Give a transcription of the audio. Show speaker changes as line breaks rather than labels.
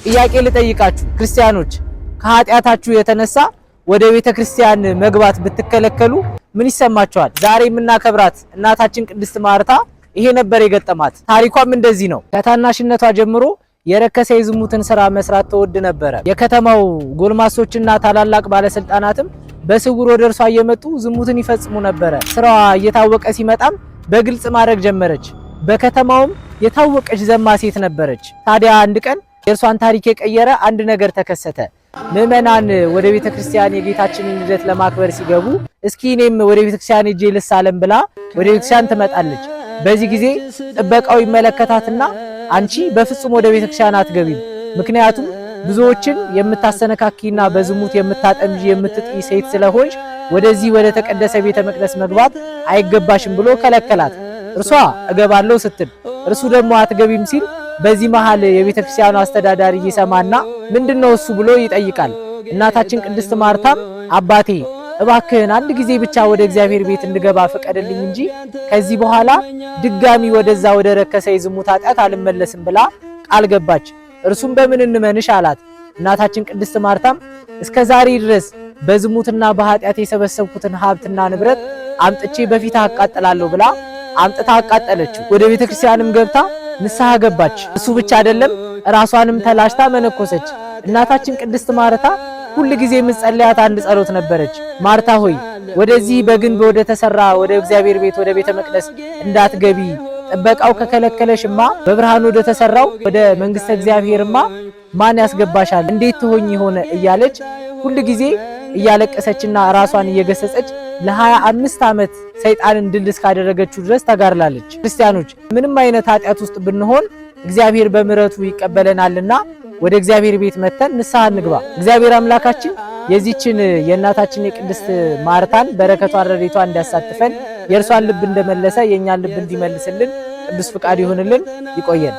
ጥያቄ ልጠይቃችሁ ክርስቲያኖች ከኃጢያታችሁ የተነሳ ወደ ቤተ ክርስቲያን መግባት ብትከለከሉ ምን ይሰማችኋል? ዛሬ የምናከብራት እናታችን ቅድስት ማርታ ይሄ ነበር የገጠማት። ታሪኳም እንደዚህ ነው። ከታናሽነቷ ጀምሮ የረከሰ የዝሙትን ስራ መስራት ተወድ ነበረ። የከተማው ጎልማሶችና ታላላቅ ባለስልጣናትም በስውር ወደ እርሷ እየመጡ ዝሙትን ይፈጽሙ ነበረ። ስራዋ እየታወቀ ሲመጣም በግልጽ ማድረግ ጀመረች። በከተማውም የታወቀች ዘማ ሴት ነበረች። ታዲያ አንድ ቀን የእርሷን ታሪክ የቀየረ አንድ ነገር ተከሰተ። ምዕመናን ወደ ቤተ ክርስቲያን የጌታችንን ልደት ለማክበር ሲገቡ እስኪ እኔም ወደ ቤተ ክርስቲያን ሄጄ ልሳለም ብላ ወደ ቤተ ክርስቲያን ትመጣለች። በዚህ ጊዜ ጥበቃው ይመለከታትና አንቺ በፍጹም ወደ ቤተ ክርስቲያን አትገቢም፣ ምክንያቱም ብዙዎችን የምታሰነካኪና በዝሙት የምታጠምጂ የምትጥይ ሴት ስለሆንሽ ወደዚህ ወደ ተቀደሰ ቤተ መቅደስ መግባት አይገባሽም ብሎ ከለከላት። እርሷ እገባለሁ ስትል እርሱ ደግሞ አትገቢም ሲል በዚህ መሃል የቤተ ክርስቲያኑ አስተዳዳሪ ይሰማና ምንድነው እሱ ብሎ ይጠይቃል። እናታችን ቅድስት ማርታም አባቴ እባክህን አንድ ጊዜ ብቻ ወደ እግዚአብሔር ቤት እንድገባ ፍቀድልኝ እንጂ ከዚህ በኋላ ድጋሚ ወደዛ ወደ ረከሰ የዝሙት ኃጢአት አልመለስም ብላ ቃል ገባች። እርሱም በምን እንመንሽ አላት። እናታችን ቅድስት ማርታም እስከ ዛሬ ድረስ በዝሙትና በኃጢአት የሰበሰብኩትን ሀብትና ንብረት አምጥቼ በፊት አቃጥላለሁ ብላ አምጥታ አቃጠለችው። ወደ ቤተ ክርስቲያንም ገብታ ንስሐ ገባች። እሱ ብቻ አይደለም ራሷንም ተላሽታ መነኮሰች። እናታችን ቅድስት ማርታ ሁሉ ጊዜ የምትጸልያት አንድ ጸሎት ነበረች። ማርታ ሆይ ወደዚህ በግንብ ወደ ተሰራ ወደ እግዚአብሔር ቤት ወደ ቤተ መቅደስ እንዳትገቢ፣ ጥበቃው ከከለከለሽማ በብርሃን ወደ ተሰራው ወደ መንግስተ እግዚአብሔርማ ማን ያስገባሻል? እንዴት ትሆኚ ሆነ እያለች ሁሉ ጊዜ እያለቀሰችና ራሷን እየገሰጸች ለ25 ዓመት ሰይጣንን ድል እስካደረገችው ድረስ ተጋርላለች። ክርስቲያኖች ምንም አይነት ኃጢአት ውስጥ ብንሆን እግዚአብሔር በምሕረቱ ይቀበለናልና ወደ እግዚአብሔር ቤት መተን ንስሐ እንግባ። እግዚአብሔር አምላካችን የዚችን የእናታችን የቅድስት ማርታን በረከቷን ረድኤቷን እንዲያሳትፈን የእርሷን ልብ እንደመለሰ የእኛን ልብ እንዲመልስልን ቅዱስ ፍቃድ ይሁንልን። ይቆየን።